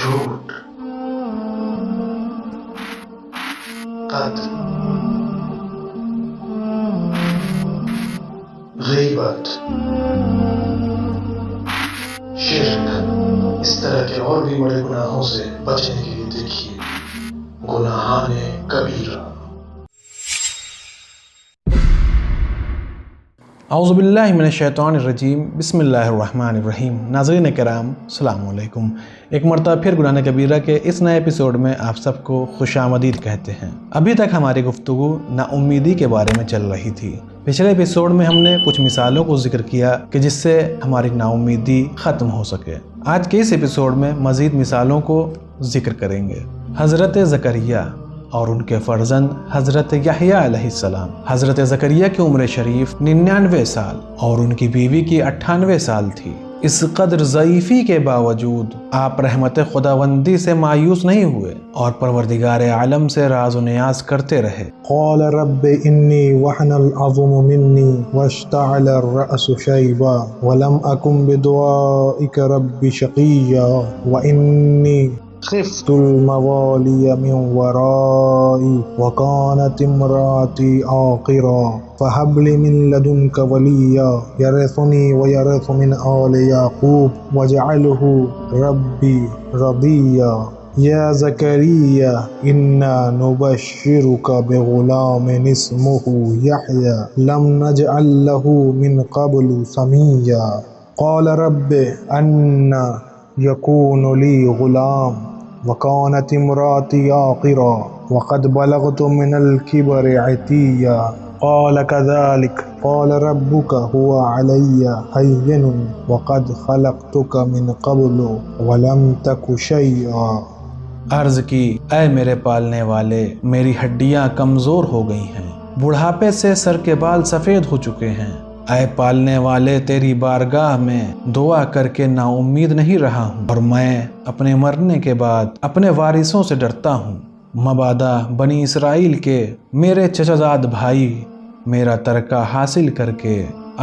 جھوٹ، قتل، غیبت، شرک، اس طرح کے اور بھی بڑے گناہوں سے بچنے کے لیے دیکھیے گناہان کبیرہ۔ اعوذ باللہ من الشیطان الرجیم، بسم اللہ الرحمن الرحیم۔ ناظرین کرام السلام علیکم۔ ایک مرتبہ پھر گناہ کبیرہ کے اس نئے ایپیسوڈ میں آپ سب کو خوش آمدید کہتے ہیں۔ ابھی تک ہماری گفتگو نا امیدی کے بارے میں چل رہی تھی۔ پچھلے ایپیسوڈ میں ہم نے کچھ مثالوں کو ذکر کیا کہ جس سے ہماری نا امیدی ختم ہو سکے۔ آج کے اس ایپیسوڈ میں مزید مثالوں کو ذکر کریں گے۔ حضرت زکریا اور ان کے فرزند حضرت یحییٰ علیہ السلام۔ حضرت زکریا کی عمر شریف 99 سال اور ان کی بیوی کی 98 سال تھی۔ اس قدر ضعیفی کے باوجود آپ رحمت خداوندی سے مایوس نہیں ہوئے اور پروردگار عالم سے راز و نیاز کرتے رہے۔ قال رب انی وحن العظم منی واشتعل الرأس شیبا ولم اکن بدعائک رب شقیا وانی خفت الموالی من ورائی وکانت امراتی عاقرا فہب لی من لدنک ولیا یرثنی ویرث من آل یعقوب واجعلہ ربی رضیا یا زکریا انا نبشرک بغلام اسمہ یحییٰ لم نجعل لہ من قبل سمیا قال رب انا یکون لی غلام وکانت امراتی عاقرا وقد بلغت من الکبر عتیا قال كذلك قال ربك هو علي هين وقد خلقتك من قبل ولم تك شيئا۔ عرض کی اے میرے پالنے والے، میری ہڈیاں کمزور ہو گئی ہیں، بڑھاپے سے سر کے بال سفید ہو چکے ہیں۔ اے پالنے والے، تیری بارگاہ میں دعا کر کے نا امید نہیں رہا ہوں، اور میں اپنے مرنے کے بعد اپنے وارثوں سے ڈرتا ہوں۔ مبادا بنی اسرائیل کے میرے چچا زاد بھائی میرا ترکہ حاصل کر کے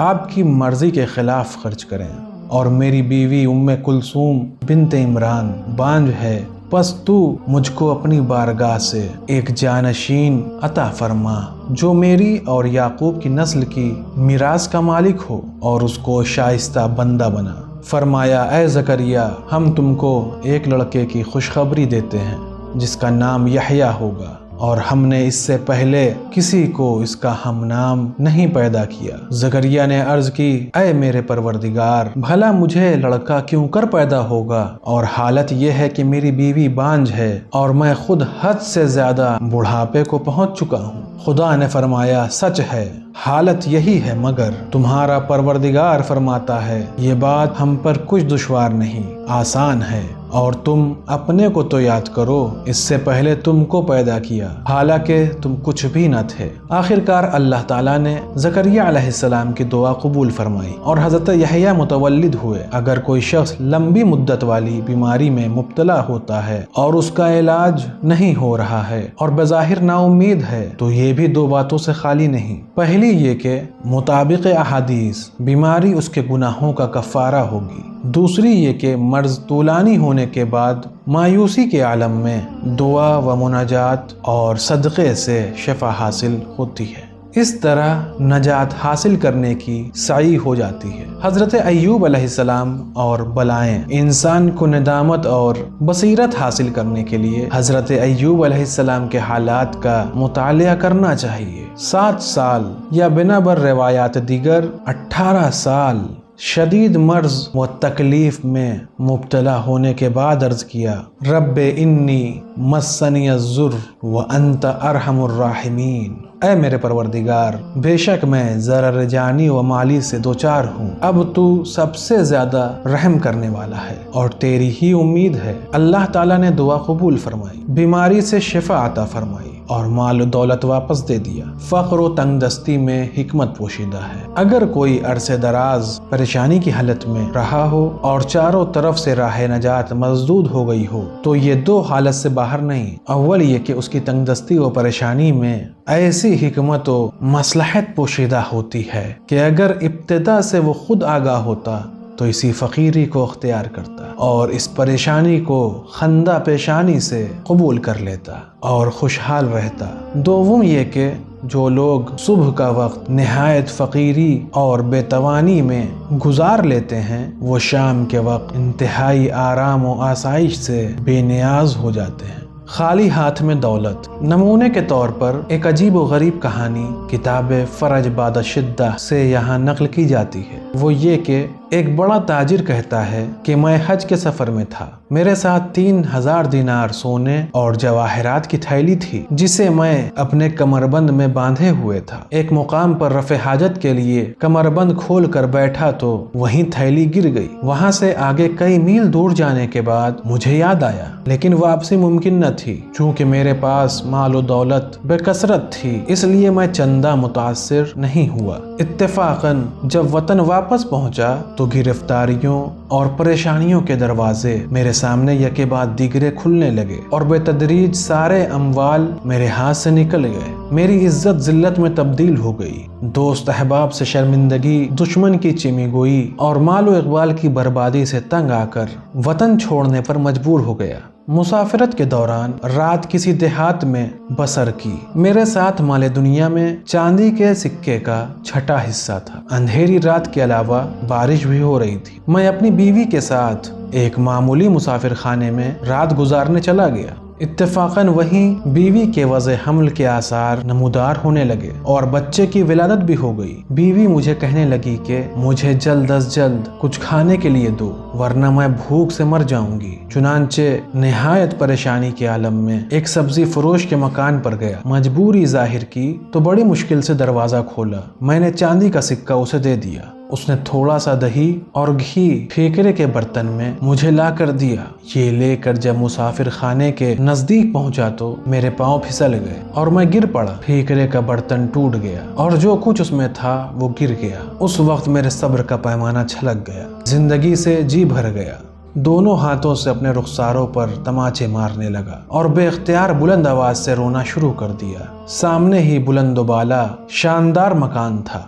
آپ کی مرضی کے خلاف خرچ کریں، اور میری بیوی ام کلثوم بنت عمران بانجھ ہے، پس تو مجھ کو اپنی بارگاہ سے ایک جانشین عطا فرما جو میری اور یعقوب کی نسل کی میراث کا مالک ہو، اور اس کو شائستہ بندہ بنا۔ فرمایا اے زکریا، ہم تم کو ایک لڑکے کی خوشخبری دیتے ہیں جس کا نام یحییٰ ہوگا، اور ہم نے اس سے پہلے کسی کو اس کا ہم نام نہیں پیدا کیا۔ زکریا نے عرض کی اے میرے پروردگار، بھلا مجھے لڑکا کیوں کر پیدا ہوگا، اور حالت یہ ہے کہ میری بیوی بانجھ ہے اور میں خود حد سے زیادہ بڑھاپے کو پہنچ چکا ہوں۔ خدا نے فرمایا سچ ہے، حالت یہی ہے، مگر تمہارا پروردگار فرماتا ہے یہ بات ہم پر کچھ دشوار نہیں، آسان ہے، اور تم اپنے کو تو یاد کرو، اس سے پہلے تم کو پیدا کیا حالانکہ تم کچھ بھی نہ تھے۔ آخرکار اللہ تعالیٰ نے زکریا علیہ السلام کی دعا قبول فرمائی اور حضرت یحییٰ متولد ہوئے۔ اگر کوئی شخص لمبی مدت والی بیماری میں مبتلا ہوتا ہے اور اس کا علاج نہیں ہو رہا ہے اور بظاہر نا امید ہے، تو یہ بھی دو باتوں سے خالی نہیں۔ پہلی یہ کہ مطابق احادیث بیماری اس کے گناہوں کا کفارہ ہوگی، دوسری یہ کہ مرض طولانی ہونے کے بعد مایوسی کے عالم میں دعا و مناجات اور صدقے سے شفا حاصل ہوتی ہے۔ اس طرح نجات حاصل کرنے کی سعی ہو جاتی ہے۔ حضرت ایوب علیہ السلام اور بلائیں انسان کو ندامت اور بصیرت حاصل کرنے کے لیے حضرت ایوب علیہ السلام کے حالات کا مطالعہ کرنا چاہیے۔ 7 سال یا بنا بر روایات دیگر 18 سال شدید مرض و تکلیف میں مبتلا ہونے کے بعد عرض کیا رب انی مسنی الضر وانت ارحم الراحمین، اے میرے پروردگار، بے شک میں ضرر جانی و مالی سے دوچار ہوں، اب تو سب سے زیادہ رحم کرنے والا ہے اور تیری ہی امید ہے۔ اللہ تعالیٰ نے دعا قبول فرمائی، بیماری سے شفا عطا فرمائی اور مال و دولت واپس دے دیا۔ فقر و تنگ دستی میں حکمت پوشیدہ ہے۔ اگر کوئی عرصے دراز پریشانی کی حالت میں رہا ہو اور چاروں طرف سے راہ نجات مسدود ہو گئی ہو تو یہ 2 حالت سے باہر نہیں۔ اول یہ کہ اس کی تنگ دستی و پریشانی میں ایسی حکمت و مصلحت پوشیدہ ہوتی ہے کہ اگر ابتدا سے وہ خود آگاہ ہوتا تو اسی فقیری کو اختیار کرتا اور اس پریشانی کو خندہ پیشانی سے قبول کر لیتا اور خوشحال رہتا۔ دوم یہ کہ جو لوگ صبح کا وقت نہایت فقیری اور بے توانی میں گزار لیتے ہیں وہ شام کے وقت انتہائی آرام و آسائش سے بے نیاز ہو جاتے ہیں۔ خالی ہاتھ میں دولت۔ نمونے کے طور پر ایک عجیب و غریب کہانی کتاب فرج بعد شدہ سے یہاں نقل کی جاتی ہے۔ وہ یہ کہ ایک بڑا تاجر کہتا ہے کہ میں حج کے سفر میں تھا، میرے ساتھ 3000 دینار سونے اور جواہرات کی تھیلی تھی جسے میں اپنے کمربند میں باندھے ہوئے تھا۔ ایک مقام پر رفع حاجت کے لیے کمربند کھول کر بیٹھا تو وہیں تھیلی گر گئی۔ وہاں سے آگے کئی میل دور جانے کے بعد مجھے یاد آیا، لیکن واپسی ممکن نہ تھی چونکہ میرے پاس مال و دولت بے کثرت تھی، اس لیے میں چندہ متاثر نہیں ہوا۔ اتفاقاً جب وطن واپس پہنچا تو گرفتاریوں اور پریشانیوں کے دروازے میرے سامنے یکے بعد دیگرے کھلنے لگے اور بے تدریج سارے اموال میرے ہاتھ سے نکل گئے۔ میری عزت ذلت میں تبدیل ہو گئی، دوست احباب سے شرمندگی، دشمن کی چمی گوئی اور مال و اقبال کی بربادی سے تنگ آ کر وطن چھوڑنے پر مجبور ہو گیا۔ مسافرت کے دوران رات کسی دیہات میں بسر کی۔ میرے ساتھ مال دنیا میں چاندی کے سکے کا چھٹا حصہ تھا۔ اندھیری رات کے علاوہ بارش بھی ہو رہی تھی۔ میں اپنی بیوی کے ساتھ ایک معمولی مسافر خانے میں رات گزارنے چلا گیا۔ اتفاقاً وہیں بیوی کے وضع حمل کے آثار نمودار ہونے لگے اور بچے کی ولادت بھی ہو گئی۔ بیوی مجھے کہنے لگی کہ مجھے جلد از جلد کچھ کھانے کے لیے دو ورنہ میں بھوک سے مر جاؤں گی۔ چنانچہ نہایت پریشانی کے عالم میں ایک سبزی فروش کے مکان پر گیا۔ مجبوری ظاہر کی تو بڑی مشکل سے دروازہ کھولا۔ میں نے چاندی کا سکہ اسے دے دیا۔ اس نے تھوڑا سا دہی اور گھی پھیکرے کے برتن میں مجھے لا کر دیا۔ یہ لے کر جب مسافر خانے کے نزدیک پہنچا تو میرے پاؤں پھسل گئے اور میں گر پڑا۔ پھیکرے کا برتن ٹوٹ گیا اور جو کچھ اس میں تھا وہ گر گیا۔ اس وقت میرے صبر کا پیمانہ چھلک گیا، زندگی سے جی بھر گیا۔ دونوں ہاتھوں سے اپنے رخساروں پر تماچے مارنے لگا اور بے اختیار بلند آواز سے رونا شروع کر دیا۔ سامنے ہی بلند و بالا شاندار مکان تھا۔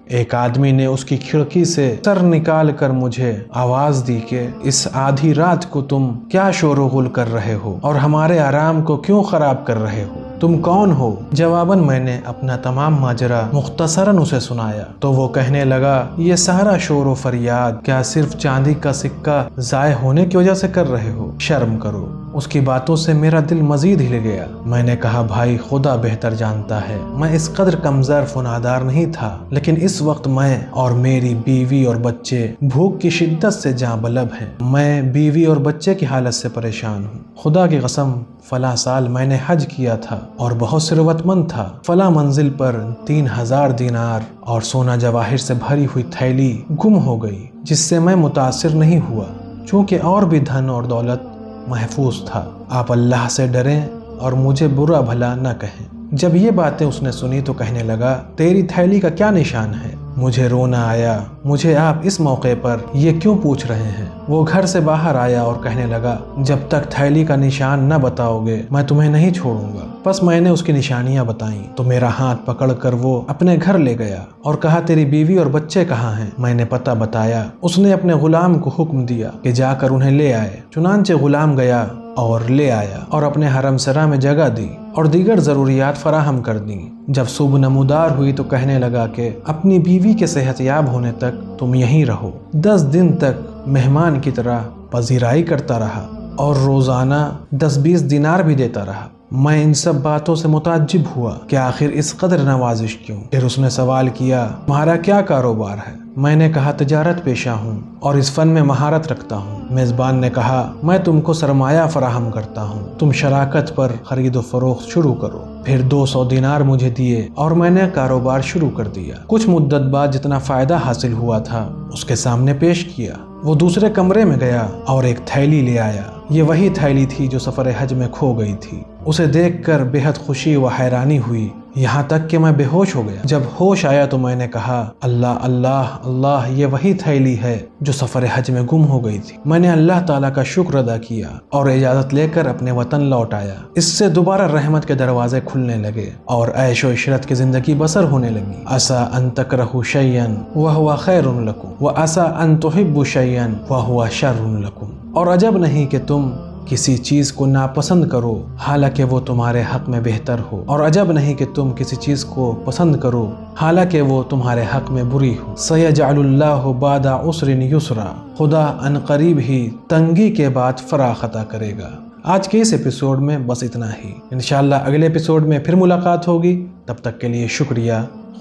ایک آدمی نے اس کی کھڑکی سے سر نکال کر مجھے آواز دی کہ اس آدھی رات کو تم کیا شور و غل کر رہے ہو اور ہمارے آرام کو کیوں خراب کر رہے ہو؟ تم کون ہو؟ جواباً میں نے اپنا تمام ماجرا مختصراً اسے سنایا تو وہ کہنے لگا، یہ سارا شور و فریاد کیا صرف چاندی کا سکہ ضائع ہونے کی وجہ سے کر رہے ہو؟ شرم کرو۔ اس کی باتوں سے میرا دل مزید ہل گیا۔ میں نے کہا، بھائی خدا بہتر جانتا ہے میں اس قدر کمزور و نادار نہیں تھا، لیکن اس وقت میں اور میری بیوی اور بچے بھوک کی شدت سے جاں بلب ہیں۔ میں بیوی اور بچے کی حالت سے پریشان ہوں۔ خدا کی قسم فلاں سال میں نے حج کیا تھا اور بہت ثروت مند تھا۔ فلاں منزل پر 3000 دینار اور سونا جواہر سے بھری ہوئی تھیلی گم ہو گئی جس سے میں متاثر نہیں ہوا چونکہ اور بھی دھن اور دولت محفوظ تھا۔ آپ اللہ سے ڈریں اور مجھے برا بھلا نہ کہیں۔ جب یہ باتیں اس نے سنی تو کہنے لگا، تیری تھیلی کا کیا نشان ہے؟ مجھے رونا آیا۔ مجھے آپ اس موقع پر یہ کیوں پوچھ رہے ہیں؟ وہ گھر سے باہر آیا اور کہنے لگا، جب تک تھیلی کا نشان نہ بتاؤ گے میں تمہیں نہیں چھوڑوں گا۔ بس میں نے اس کی نشانیاں بتائیں تو میرا ہاتھ پکڑ کر وہ اپنے گھر لے گیا اور کہا، تیری بیوی اور بچے کہاں ہیں؟ میں نے پتہ بتایا۔ اس نے اپنے غلام کو حکم دیا کہ جا کر انہیں لے آئے۔ چنانچہ غلام گیا اور لے آیا اور اپنے حرم سرا میں جگہ دی اور دیگر ضروریات فراہم کر دیں۔ جب صبح نمودار ہوئی تو کہنے لگا کہ اپنی بیوی کے صحت یاب ہونے تک تم یہیں رہو۔ 10 دن تک مہمان کی طرح پذیرائی کرتا رہا اور روزانہ 10-20 دینار بھی دیتا رہا۔ میں ان سب باتوں سے متعجب ہوا کہ آخر اس قدر نوازش کیوں؟ پھر اس نے سوال کیا، تمہارا کیا کاروبار ہے؟ میں نے کہا، تجارت پیشہ ہوں اور اس فن میں مہارت رکھتا ہوں۔ میزبان نے کہا، میں تم کو سرمایہ فراہم کرتا ہوں، تم شراکت پر خرید و فروخت شروع کرو۔ پھر 200 دینار مجھے دیے اور میں نے کاروبار شروع کر دیا۔ کچھ مدت بعد جتنا فائدہ حاصل ہوا تھا اس کے سامنے پیش کیا۔ وہ دوسرے کمرے میں گیا اور ایک تھیلی لے آیا۔ یہ وہی تھیلی تھی جو سفر حج میں کھو گئی تھی۔ اسے دیکھ کر بے حد خوشی و حیرانی ہوئی۔ یہاں تک کہ میں بے ہوش ہو گیا۔ جب ہوش آیا تو میں نے کہا اللہ اللہ اللہ، یہ وہی تھیلی ہے جو سفر حج میں گم ہو گئی تھی۔ میں نے اللہ تعالیٰ کا شکر ادا کیا اور اجازت لے کر اپنے وطن لوٹ آیا۔ اس سے دوبارہ رحمت کے دروازے کھلنے لگے اور عیش و عشرت کی زندگی بسر ہونے لگی۔ عسیٰ ان تکرہوا شیئا وہو خیر لکم وعسیٰ ان تحبوا شیئا وہو شر لکم، اور عجب نہیں کہ تم کسی چیز کو ناپسند کرو حالانکہ وہ تمہارے حق میں بہتر ہو، اور عجب نہیں کہ تم کسی چیز کو پسند کرو حالانکہ وہ تمہارے حق میں بری ہو۔ سیجعل اللہ بعد عسر یسرا، خدا ان قریب ہی تنگی کے بعد فراخ عطا کرے گا۔ آج کے اس ایپیسوڈ میں بس اتنا ہی، انشاءاللہ اگلے ایپیسوڈ میں پھر ملاقات ہوگی۔ تب تک کے لیے شکریہ،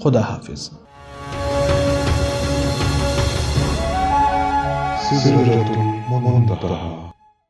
خدا حافظ۔ سدرۃ المنتہیٰ۔